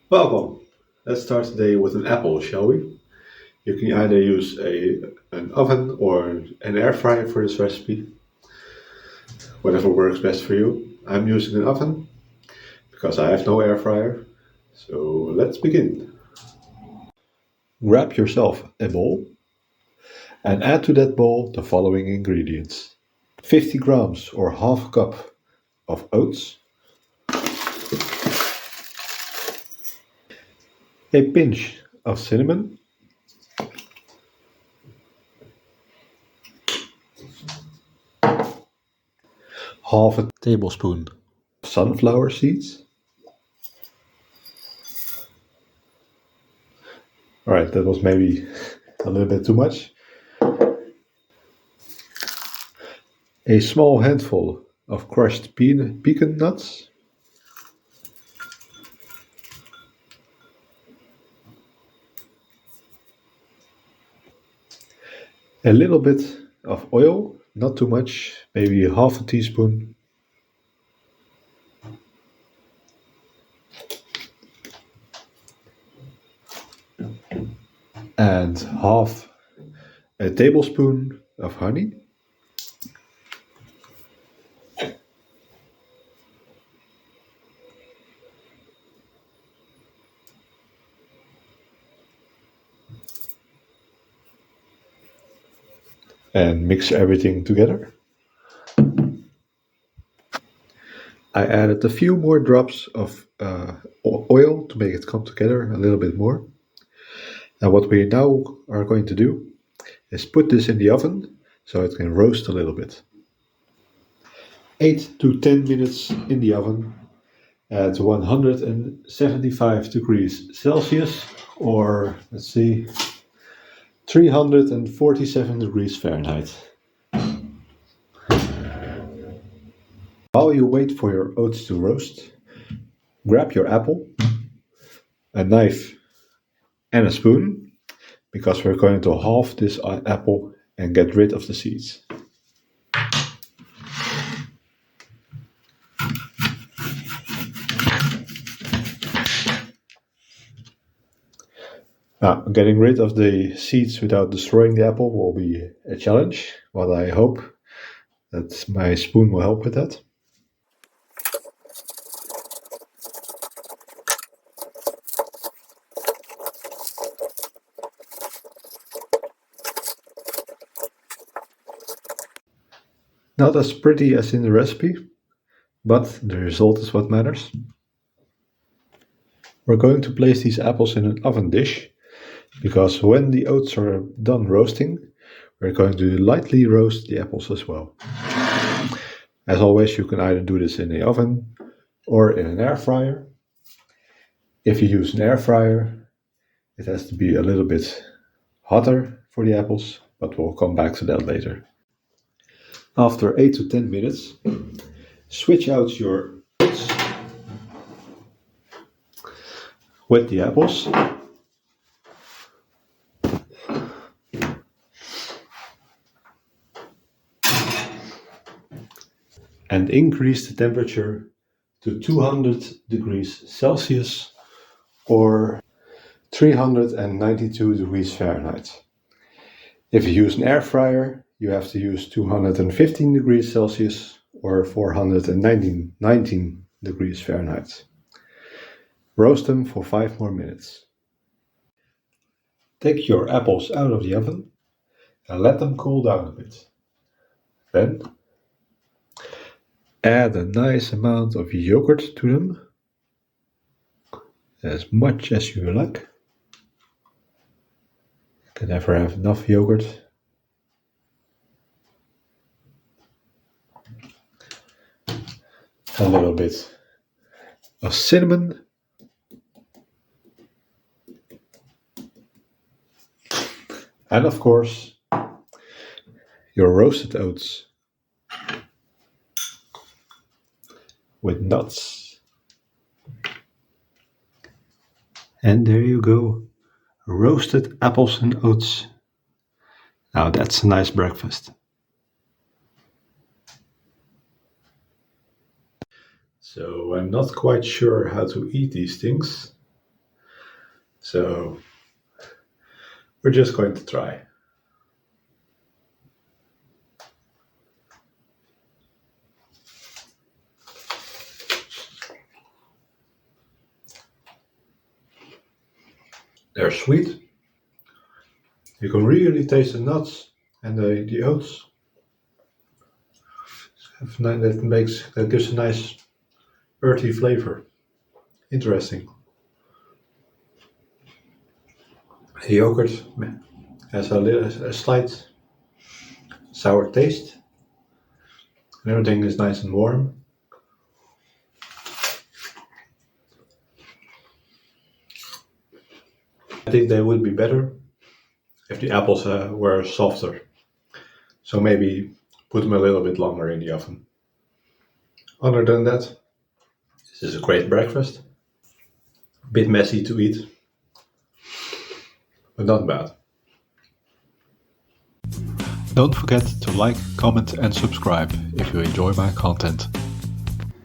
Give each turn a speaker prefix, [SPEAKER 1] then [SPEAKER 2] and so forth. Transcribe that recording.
[SPEAKER 1] Welcome. Let's start today with an apple, shall we? You can either use an oven or an air fryer for this recipe, whatever works best for you. I'm using an oven because I have no air fryer. So let's begin. Grab yourself a bowl and add to that bowl the following ingredients: 50 grams or half a cup of oats, a pinch of cinnamon, half a tablespoon of sunflower seeds. Alright, that was maybe a little bit too much. A small handful of crushed pecan nuts, a little bit of oil, not too much, maybe half a teaspoon, and half a tablespoon of honey. And mix everything together. I added a few more drops of oil to make it come together a little bit more. And what we now are going to do is put this in the oven so it can roast a little bit. 8 to 10 minutes in the oven at 175 degrees Celsius, or let's see, 347 degrees Fahrenheit. While you wait for your oats to roast, grab your apple, a knife, and a spoon, because we're going to halve this apple and get rid of the seeds. Now, getting rid of the seeds without destroying the apple will be a challenge, but I hope that my spoon will help with that. Not as pretty as in the recipe, but the result is what matters. We're going to place these apples in an oven dish, because when the oats are done roasting, we're going to lightly roast the apples as well. As always, you can either do this in the oven or in an air fryer. If you use an air fryer, it has to be a little bit hotter for the apples, but we'll come back to that later. After 8 to 10 minutes, switch out your oats with the apples. And increase the temperature to 200 degrees Celsius or 392 degrees Fahrenheit. If you use an air fryer, you have to use 215 degrees Celsius or 419 degrees Fahrenheit. Roast them for 5 more minutes. Take your apples out of the oven and let them cool down a bit. Then add a nice amount of yogurt to them, as much as you like. You can never have enough yogurt. A little bit of cinnamon. And of course, your roasted oats with nuts. And there you go, roasted apples and oats. Now that's a nice breakfast. So I'm not quite sure how to eat these things. So we're just going to try. They're sweet. You can really taste the nuts and the oats. That gives a nice earthy flavor. Interesting. The yogurt has a slight sour taste. And everything is nice and warm. I think they would be better if the apples were softer. So maybe put them a little bit longer in the oven. Other than that, this is a great breakfast. A bit messy to eat, but not bad. Don't forget to like, comment and subscribe if you enjoy my content.